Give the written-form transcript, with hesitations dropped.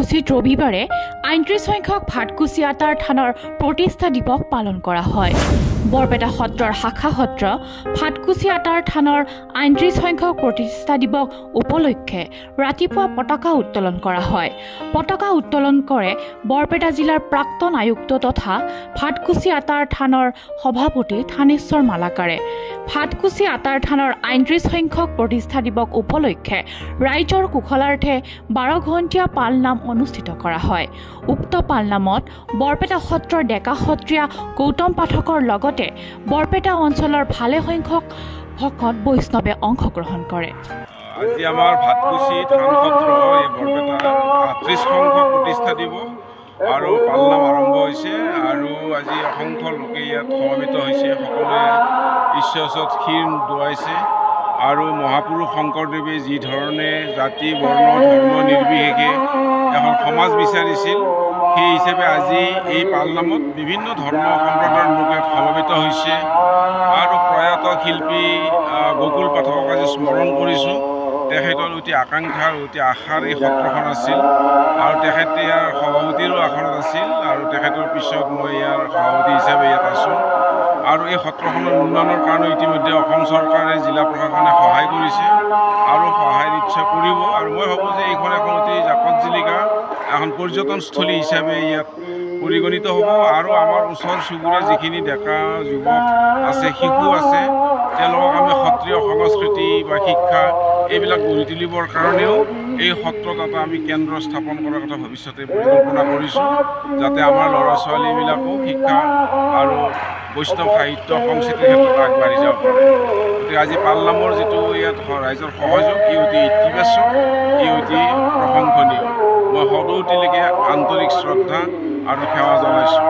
কাৰ্যসূচীত ৰবিবাৰে ৩৯ সংখ্যক ভাটকুছি আটাৰ থানৰ প্ৰতিষ্ঠা দিৱস পালন কৰা হয়। বৰপেটা সত্ৰৰ শাখা সত্ৰ ভাটকুছি আটাৰ থানৰ ৩৯ সংখ্যক প্ৰতিষ্ঠা দিৱস উপলক্ষে ৰাতিপুৱা পতাকা উত্তোলন কৰা হয়। পতাকা উত্তোলন কৰে বৰপেটা জিলাৰ প্ৰাক্তন আয়ুক্ত তথা ভাটকুছি আটাৰ থানৰ সভাপতি থানেশ্বৰ মালাকাৰে। ভাটকুছি আটাৰ থানৰ ৩৯ সংখ্যক প্ৰতিষ্ঠা দিৱস উপলক্ষে ৰাইজৰ কুশলাৰ্থে ১২ ঘণ্টীয়া পালনাম অনুষ্ঠিত কৰা হয়। উক্ত পালনামত বৰপেটা সত্ৰৰ ডেকা সত্ৰীয়া গৌতম পাঠকৰ লগতে বৰপেটা অঞ্চলৰ ভালে সংখ্যক ভকত বৈষ্ণৱে অংশগ্ৰহণ কৰে। আজি আমাৰ ভাটকুছি থান সত্ৰ বৰপেটা ৩৮ সংখ্যক প্ৰতিষ্ঠা দিৱস আৰু পালনাম আৰম্ভ হৈছে আৰু আজি অসংখ্য লোকে ইয়াত সমবেত হৈছে। সকলোৱে ঈশ্বৰৰ ওচৰত ক্ষীৰ দোৱাইছে আৰু মহাপুৰুষ শংকৰদেৱে যি ধৰণে জাতি বৰ্ণ ধৰ্ম নিৰ্বিশেষে এখন সমাজ বিচাৰিছিল, সেই হিচাপে আজি এই পালনামত বিভিন্ন ধৰ্ম সম্প্ৰদায়ৰ লোকে সমবেত হৈছে আৰু প্ৰয়াত শিল্পী গকুল পাঠকক আজি স্মৰণ কৰিছোঁ। তেখেতৰ অতি আকাংক্ষাৰ অতি আশাৰ এই সত্ৰখন আছিল আৰু তেখেতে ইয়াৰ সভাপতিৰো আসনত আছিল আৰু তেখেতৰ পিছত মই ইয়াৰ সভাপতি হিচাপে ইয়াত আছোঁ। আৰু এই সত্ৰখনৰ উন্নয়নৰ কাৰণে ইতিমধ্যে অসম চৰকাৰে জিলা প্ৰশাসনে সহায় কৰিছে আৰু সহায় নিশ্চয় কৰিব। আৰু মই ভাবোঁ যে এইখন এখন অতি জাকত জিলিকা এখন পৰ্যটনস্থলী হিচাপে ইয়াত পৰিগণিত হ'ব আৰু আমাৰ ওচৰ চুবুৰীয়া যিখিনি ডেকা যুৱক আছে, শিশু আছে, তেওঁলোকক আমি সত্ৰীয় সংস্কৃতি বা শিক্ষা এইবিলাক গঢ়ি তুলিবৰ কাৰণেও এই সত্ৰত এটা আমি কেন্দ্ৰ স্থাপন কৰাৰ কথা ভৱিষ্যতে পৰিকল্পনা কৰিছোঁ, যাতে আমাৰ ল'ৰা ছোৱালীবিলাকো শিক্ষা আৰু বৈষ্ণৱ সাহিত্য সংস্কৃতিৰ ক্ষেত্ৰত আগবাঢ়ি যাব পাৰে। গতিকে আজি পালনামৰ যিটো ইয়াত ৰাইজৰ সহযোগ, ই অতি ইতিবাচক, ই অতি প্ৰশংসনীয়। মই সদৌতিলৈকে আন্তৰিক শ্ৰদ্ধা আৰু সেৱা জনাইছোঁ।